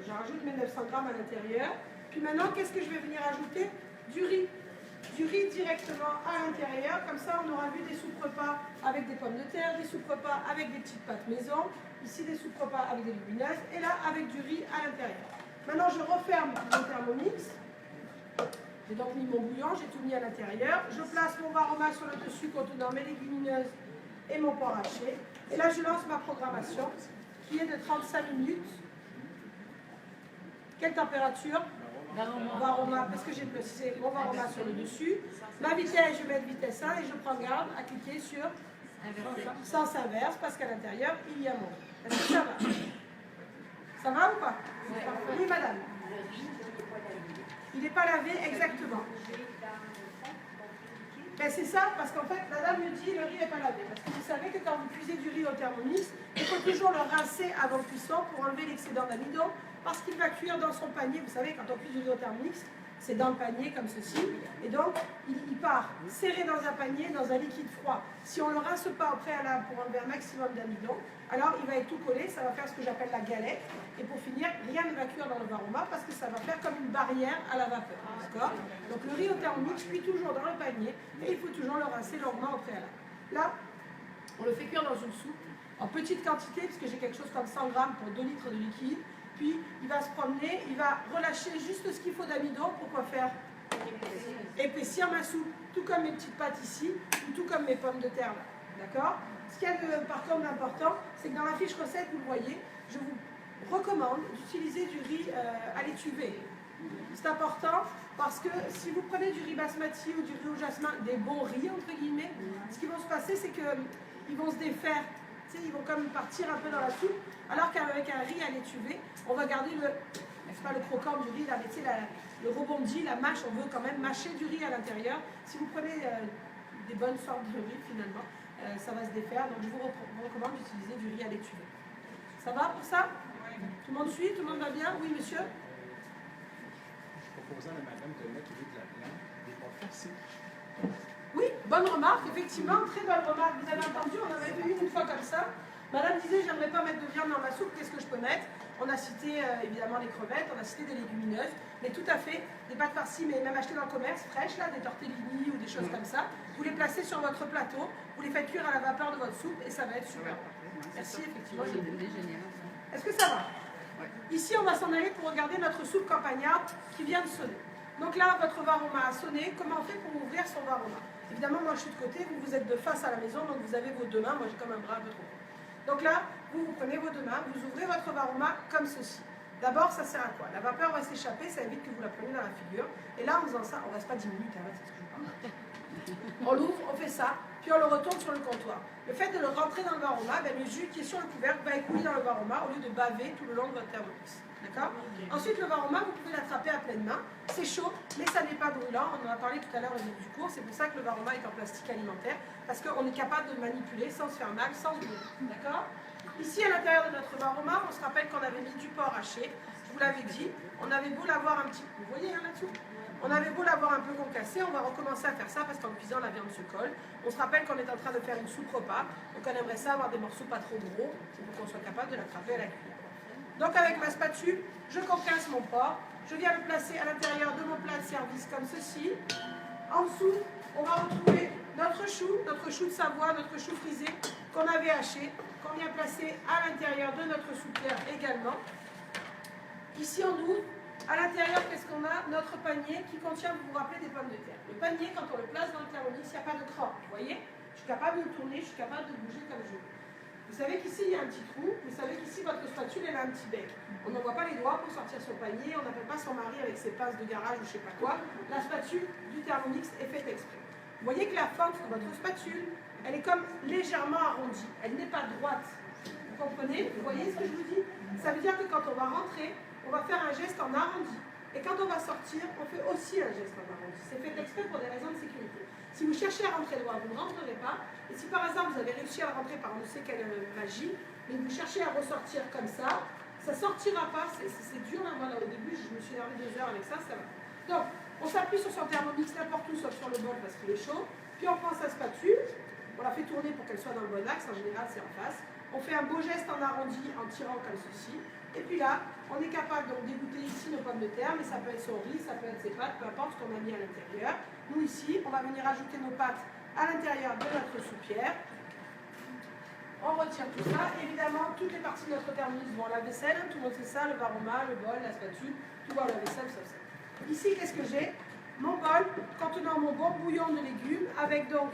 Je rajoute mes 900 grammes à l'intérieur. Puis maintenant, qu'est-ce que je vais venir ajouter? Du riz. Du riz directement à l'intérieur. Comme ça, on aura vu des soupes repas avec des pommes de terre, des soupes repas avec des petites pâtes maison. Ici, des soupes repas avec des légumineuses. Et là, avec du riz à l'intérieur. Maintenant, je referme mon Thermomix. J'ai donc mis mon bouillon, j'ai tout mis à l'intérieur. Je place mon Varoma sur le dessus contenant mes légumineuses et mon porc haché. Et là, je lance ma programmation qui est de 35 minutes. Quelle température? Varoma, parce que j'ai placé mon Varoma sur le dessus. Ma vitesse, je vais mettre vitesse 1 et je prends garde à cliquer sur sens inverse parce qu'à l'intérieur, il y a mon. Est-ce que ça va? Ça va ou pas? Oui, madame. Il n'est pas lavé exactement. Ben c'est ça, parce qu'en fait, la dame me dit le riz n'est pas lavé. Parce que vous savez que quand vous cuisez du riz au Thermomix, il faut toujours le rincer avant cuisson pour enlever l'excédent d'amidon, parce qu'il va cuire dans son panier. Vous savez, quand on cuit du riz au Thermomix, c'est dans le panier comme ceci. Et donc, il part serré dans un panier, dans un liquide froid. Si on ne le rince pas au préalable pour enlever un maximum d'amidon, alors il va être tout collé, ça va faire ce que j'appelle la galette. Et pour finir, rien ne va cuire dans le Varoma parce que ça va faire comme une barrière à la vapeur. D'accord? Donc le riz au Thermomix cuit toujours dans le panier et il faut toujours le rincer longuement au préalable. Là, on le fait cuire dans une soupe en petite quantité, puisque j'ai quelque chose comme 100 grammes pour 2 litres de liquide. Puis il va se promener, il va relâcher juste ce qu'il faut d'amidon pour quoi faire? Épaissir ma soupe, tout comme mes petites pâtes ici, ou tout comme mes pommes de terre là. D'accord? Ce qu'il y a par contre d'important, c'est que dans la fiche recette, vous le voyez, je vous recommande d'utiliser du riz à l'étuvée. C'est important parce que si vous prenez du riz basmati ou du riz au jasmin, des bons riz entre guillemets, ce qui va se passer, c'est qu'ils vont se défaire. Ils vont comme partir un peu dans la soupe, alors qu'avec un riz à l'étuvée, on va garder c'est pas le croquant du riz, là, mais le rebondi, la mâche, on veut quand même mâcher du riz à l'intérieur. Si vous prenez des bonnes sortes de riz, finalement, ça va se défaire. Donc je vous recommande d'utiliser du riz à l'étuvée. Ça va pour ça? Tout le monde suit? Tout le monde va bien? Oui, monsieur? Proposant à madame de mettre au lieu de la viande des pois farcis. Oui, bonne remarque, effectivement, très bonne remarque. Vous avez entendu, on en avait vu une fois comme ça. Madame disait, j'aimerais pas mettre de viande dans ma soupe, qu'est-ce que je peux mettre? On a cité évidemment les crevettes, on a cité des légumineuses, mais tout à fait, des pâtes farcies, mais même achetées dans le commerce, fraîches, là, des tortellini ou des choses comme ça. Vous les placez sur votre plateau, vous les faites cuire à la vapeur de votre soupe et ça va être super. Merci, effectivement. Est-ce que ça va? Ici, on va s'en aller pour regarder notre soupe campagnarde qui vient de sonner. Donc là, votre Varoma a sonné. Comment on fait pour ouvrir son Varoma? Évidemment, moi je suis de côté, vous êtes de face à la maison, donc vous avez vos deux mains. Moi j'ai comme un bras un peu trop court. Donc là, vous prenez vos deux mains, vous ouvrez votre Varoma comme ceci. D'abord, ça sert à quoi? La vapeur va s'échapper, ça évite que vous la preniez dans la figure. Et là, en faisant ça, on ne reste pas 10 minutes, hein, c'est ce que je parle. On l'ouvre, on fait ça, puis on le retourne sur le comptoir. Le fait de le rentrer dans le Varoma, ben, le jus qui est sur le couvercle va écouler dans le Varoma au lieu de baver tout le long de votre Thermomix. D'accord? Ensuite, le Varoma, vous pouvez l'attraper à pleine main. C'est chaud, mais ça n'est pas brûlant. On en a parlé tout à l'heure au début du cours. C'est pour ça que le Varoma est en plastique alimentaire, parce qu'on est capable de le manipuler sans se faire mal, sans se brûler. D'accord? Ici, à l'intérieur de notre Varoma, on se rappelle qu'on avait mis du porc haché. Je vous l'avais dit. On avait beau l'avoir un petit peu. Vous voyez hein, là-dessous? On avait beau l'avoir un peu concassé, on va recommencer à faire ça parce qu'en cuisant, la viande se colle. On se rappelle qu'on est en train de faire une soupe repas, donc on aimerait ça avoir des morceaux pas trop gros pour qu'on soit capable de l'attraper à la cuillère. Donc avec ma spatule, je concasse mon porc, je viens le placer à l'intérieur de mon plat de service comme ceci. En dessous, on va retrouver notre chou de Savoie, notre chou frisé qu'on avait haché, qu'on vient placer à l'intérieur de notre soupière également. Ici, on ouvre. À l'intérieur, qu'est-ce qu'on a? Notre panier qui contient, vous vous rappelez, des pommes de terre. Le panier, quand on le place dans le Thermomix, il n'y a pas de cran. Vous voyez? Je suis capable de le tourner, je suis capable de bouger comme je veux. Vous savez qu'ici, il y a un petit trou. Vous savez qu'ici, votre spatule, elle a un petit bec. On n'envoie pas les doigts pour sortir son panier. On n'appelle pas son mari avec ses pinces de garage ou je ne sais pas quoi. La spatule du Thermomix est faite exprès. Vous voyez que la fente de votre spatule, elle est comme légèrement arrondie. Elle n'est pas droite. Vous comprenez? Vous voyez ce que je vous dis? Ça veut dire que quand on va rentrer, on va faire un geste en arrondi. Et quand on va sortir, on fait aussi un geste en arrondi. C'est fait exprès pour des raisons de sécurité. Si vous cherchez à rentrer droit, vous ne rentrerez pas. Et si par exemple vous avez réussi à rentrer par on ne sait quelle magie, mais vous cherchez à ressortir comme ça ne sortira pas. C'est dur là, voilà, au début je me suis énervée 2 heures avec ça, ça va. Donc on s'appuie sur son Thermomix n'importe où sauf sur le bol parce qu'il est chaud. Puis on prend sa spatule, on la fait tourner pour qu'elle soit dans le bon axe, en général c'est en face. On fait un beau geste en arrondi en tirant comme ceci. Et puis là, on est capable donc d'égoutter ici nos pommes de terre, mais ça peut être son riz, ça peut être ses pâtes, peu importe ce qu'on a mis à l'intérieur. Nous ici, on va venir ajouter nos pâtes à l'intérieur de notre soupière. On retire tout ça. Évidemment, toutes les parties de notre thermos vont à la vaisselle. Tout le monde sait ça, le varoma, le bol, la spatule, tout va à la vaisselle, sauf ça. Ici, qu'est-ce que j'ai? Mon bol contenant mon bon bouillon de légumes avec donc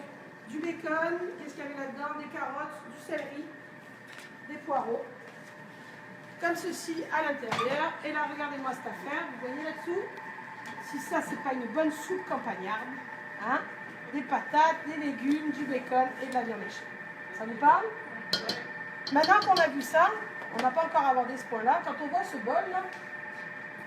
du bacon, qu'est-ce qu'il y avait là-dedans? Des carottes, du céleri, des poireaux, comme ceci à l'intérieur. Et là, regardez-moi cette affaire, vous voyez là-dessous? Si ça, c'est pas une bonne soupe campagnarde, hein? Des patates, des légumes, du bacon et de la viande hachée. Ça vous parle? Maintenant qu'on a vu ça, on n'a pas encore abordé ce point-là. Quand on voit ce bol-là,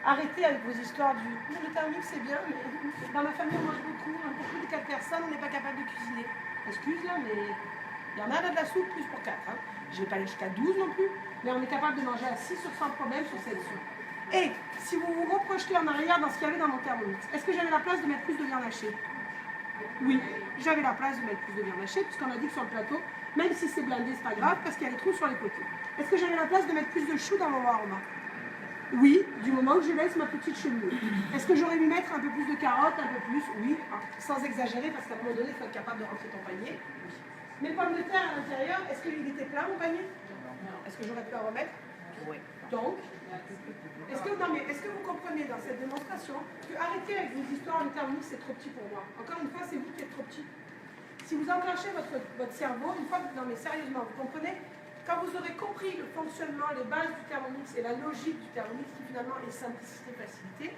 arrêtez avec vos histoires du « le thermix c'est bien, mais dans ma famille on mange beaucoup, pour plus de 4 personnes, on n'est pas capable de cuisiner. » Excuse là, mais il y en a là de la soupe, plus pour 4. Hein. Je ne vais pas aller jusqu'à 12 non plus, mais on est capable de manger à 6 sans problème sur cette soupe. Et si vous vous reprojetez en arrière dans ce qu'il y avait dans mon thermomix, est-ce que j'avais la place de mettre plus de viande hachée? Oui, j'avais la place de mettre plus de viande hachée, puisqu'on a dit que sur le plateau, même si c'est blindé, c'est pas grave, parce qu'il y a des trous sur les côtés. Est-ce que j'avais la place de mettre plus de choux dans mon aroma? Oui, du moment que je laisse ma petite cheminée. Est-ce que j'aurais dû mettre un peu plus de carottes, un peu plus? Oui, sans exagérer, parce qu'à un moment donné, il faut être capable de rentrer ton panier. Mes pommes de terre à l'intérieur, est-ce qu'il était plein mon panier? Est-ce que j'aurais pu en remettre? Oui. Donc, est-ce que vous comprenez dans cette démonstration que arrêtez avec vos histoires de thermomix, c'est trop petit pour moi? Encore une fois, c'est vous qui êtes trop petit. Si vous enclenchez votre cerveau, une fois que, non mais sérieusement, vous comprenez? Quand vous aurez compris le fonctionnement, les bases du thermomix et la logique du thermomix qui finalement est simplicité, facilité,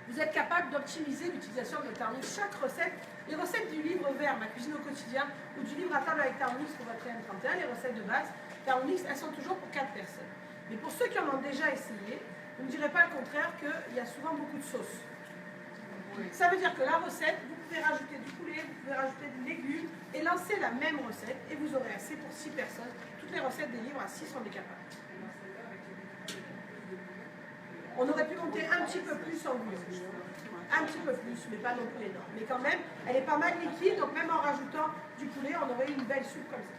vous êtes capable d'optimiser l'utilisation de thermomix. Chaque recette, les recettes du livre vert, ma cuisine au quotidien, ou du livre à table avec thermomix pour votre M31, les recettes de base, thermomix, elles sont toujours pour 4 personnes. Mais pour ceux qui en ont déjà essayé, vous ne direz pas le contraire qu'il y a souvent beaucoup de sauce. Ça veut dire que la recette, vous pouvez rajouter du poulet, vous pouvez rajouter des légumes et lancer la même recette et vous aurez assez pour 6 personnes. Toutes les recettes des livres à 6 sont des capables. On aurait pu monter un petit peu plus en bouillon. Un petit peu plus, mais pas non plus énorme. Mais quand même, elle est pas mal liquide, donc même en rajoutant du poulet, on aurait eu une belle soupe comme ça.